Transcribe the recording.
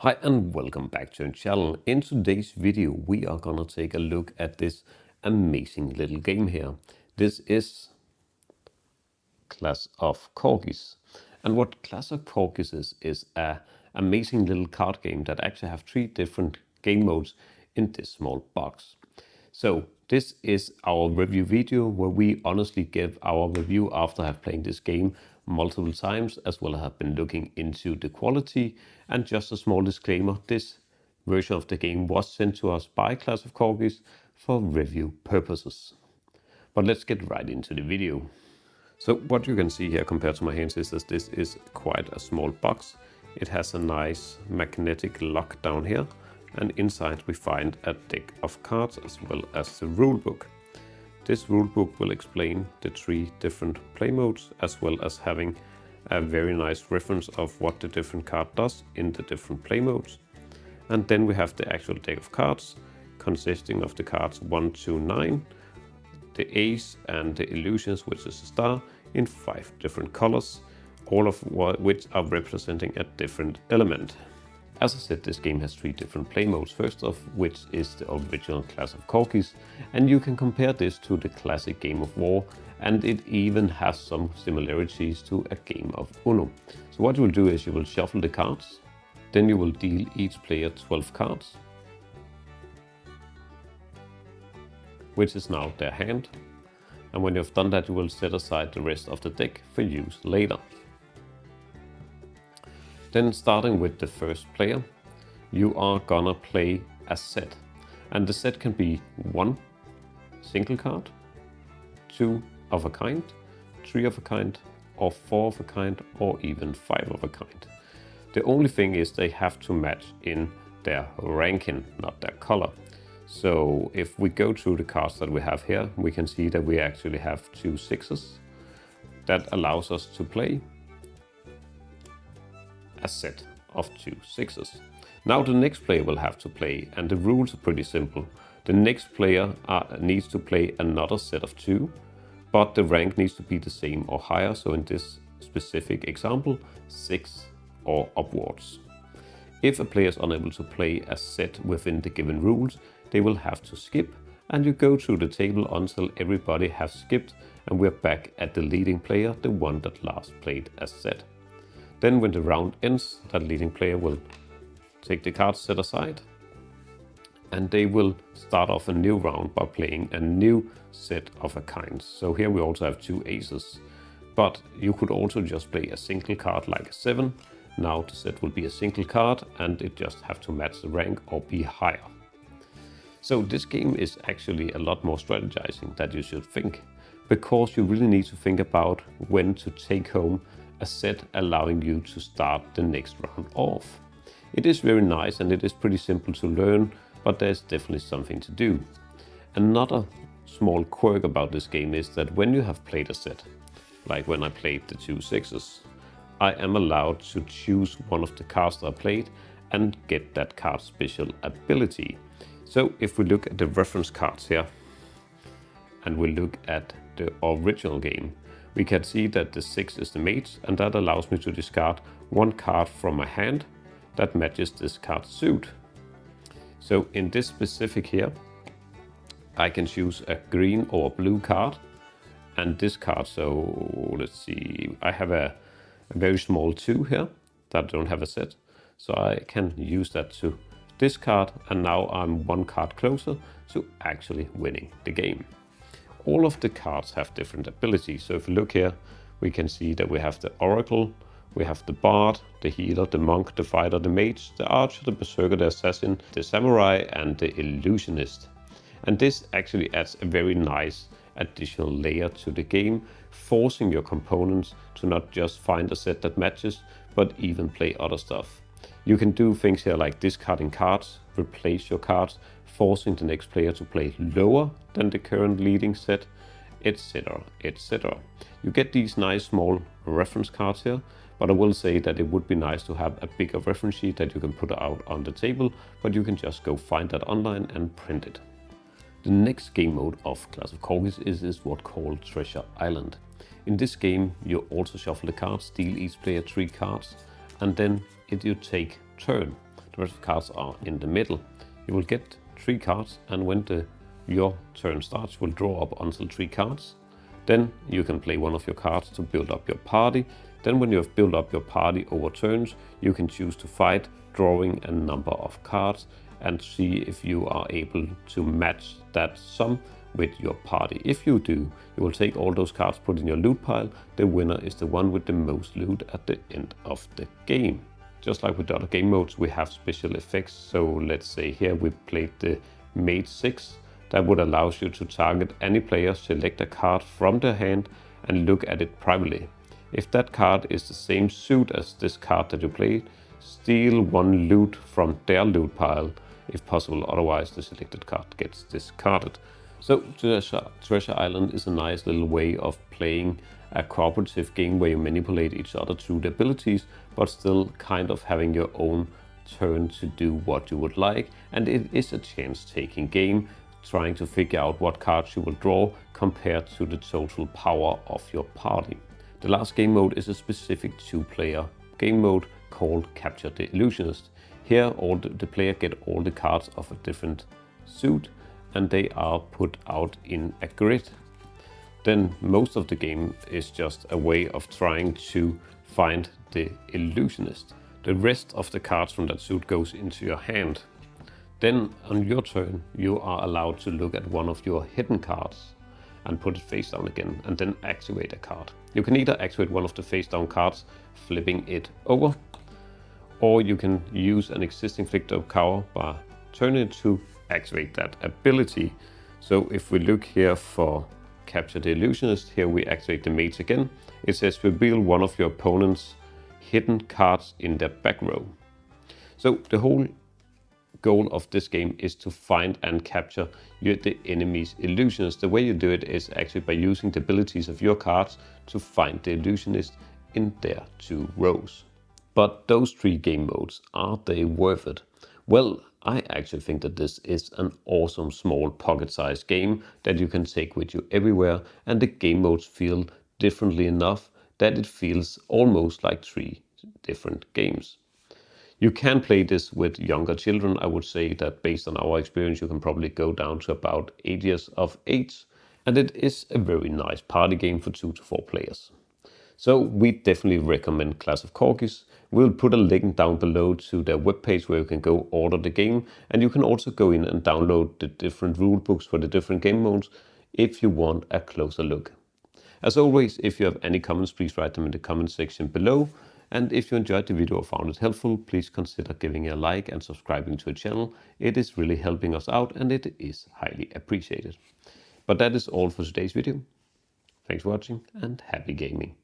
Hi and welcome back to the channel. In today's video we are gonna take a look at this amazing little game here. This is Clash of Corgis. And what Clash of Corgis is a amazing little card game that actually have 3 different game modes in this small box. So this is our review video where we honestly give our review after I have played this game multiple times, as well as have been looking into the quality. And just a small disclaimer, this version of the game was sent to us by Clash of Corgis for review purposes. But let's get right into the video. So what you can see here compared to my hands is that this is quite a small box. It has a nice magnetic lock down here, and inside we find a deck of cards as well as the rulebook. This rulebook will explain the 3 different play modes, as well as having a very nice reference of what the different card does in the different play modes. And then we have the actual deck of cards consisting of the cards 1 to 9, the ace and the illusionist, which is a star, in 5 different colors, all of which are representing a different element. As I said, this game has 3 different play modes, first of which is the original Clash of Corgis, and you can compare this to the classic game of war, and it even has some similarities to a game of Uno. So what you will do is you will shuffle the cards, then you will deal each player 12 cards, which is now their hand. And when you've done that, you will set aside the rest of the deck for use later. Then starting with the first player, you are gonna play a set. And the set can be 1 single card, 2 of a kind, 3 of a kind, or 4 of a kind, or even 5 of a kind. The only thing is they have to match in their ranking, not their color. So if we go through the cards that we have here, we can see that we actually have 2 sixes. That allows us to play a set of 2 sixes. Now the next player will have to play, and the rules are pretty simple. The next player needs to play another set of 2, but the rank needs to be the same or higher. So in this specific example, 6 or upwards. If a player is unable to play a set within the given rules, they will have to skip, and you go through the table until everybody has skipped, and we're back at the leading player, the one that last played a set. Then when the round ends, that leading player will take the cards set aside, and they will start off a new round by playing a new set of a kind. So here we also have 2 aces, but you could also just play a single card like a 7. Now the set will be a single card, and it just have to match the rank or be higher. So this game is actually a lot more strategizing than you should think, because you really need to think about when to take home a set, allowing you to start the next round off. It is very nice and it is pretty simple to learn, but there's definitely something to do. Another small quirk about this game is that when you have played a set, like when I played the 2 sixes, I am allowed to choose one of the cards that I played and get that card's special ability. So if we look at the reference cards here, and we look at the original game, we can see that the 6 is the mage, and that allows me to discard 1 card from my hand that matches this card's suit. So in this specific here, I can choose a green or a blue card, and this card, so let's see, I have a very small 2 here that don't have a set, so I can use that to discard, and now I'm 1 card closer to actually winning the game. All of the cards have different abilities. So if you look here, we can see that we have the oracle, we have the bard, the healer, the monk, the fighter, the mage, the archer, the berserker, the assassin, the samurai, and the illusionist. And this actually adds a very nice additional layer to the game, forcing your components to not just find a set that matches, but even play other stuff. You can do things here like discarding cards, replace your cards, forcing the next player to play lower than the current leading set, etc, etc. You get these nice small reference cards here, but I will say that it would be nice to have a bigger reference sheet that you can put out on the table, but you can just go find that online and print it. The next game mode of Clash of Corgis is what's called Treasure Island. In this game, you also shuffle the cards, deal each player 3 cards, and then you take turn. The rest of the cards are in the middle. You will get 3 cards, and when your turn starts, you will draw up until 3 cards. Then you can play one of your cards to build up your party. Then when you have built up your party over turns, you can choose to fight, drawing a number of cards, and see if you are able to match that sum with your party. If you do, you will take all those cards, put in your loot pile. The winner is the one with the most loot at the end of the game. Just like with the other game modes, we have special effects. So let's say here we played the Mate 6. That would allow you to target any player, select a card from their hand and look at it privately. If that card is the same suit as this card that you played, steal 1 loot from their loot pile if possible, otherwise the selected card gets discarded. So Treasure Island is a nice little way of playing a cooperative game where you manipulate each other through the abilities, but still kind of having your own turn to do what you would like. And it is a chance-taking game, trying to figure out what cards you will draw compared to the total power of your party. The last game mode is a specific 2-player game mode called Capture the Illusionist. Here the player get all the cards of a different suit, and they are put out in a grid. Then most of the game is just a way of trying to find the Illusionist. The rest of the cards from that suit goes into your hand. Then on your turn, you are allowed to look at one of your hidden cards and put it face down again, and then activate a card. You can either activate one of the face down cards, flipping it over, or you can use an existing flipped up card by turning it to activate that ability. So if we look here for Capture the Illusionist, here we activate the mates again. It says reveal one of your opponent's hidden cards in their back row. So the whole goal of this game is to find and capture the enemy's illusionist. The way you do it is actually by using the abilities of your cards to find the illusionist in their 2 rows. But those 3 game modes, are they worth it? Well, I actually think that this is an awesome small pocket-sized game that you can take with you everywhere, and the game modes feel differently enough that it feels almost like 3 different games. You can play this with younger children. I would say that based on our experience, you can probably go down to about 8 years of age, and it is a very nice party game for 2 to 4 players. So we definitely recommend Clash of Corgis. We'll put a link down below to their webpage where you can go order the game, and you can also go in and download the different rule books for the different game modes if you want a closer look. As always, if you have any comments, please write them in the comment section below. And if you enjoyed the video or found it helpful, please consider giving a like and subscribing to the channel. It is really helping us out, and it is highly appreciated. But that is all for today's video. Thanks for watching, and happy gaming.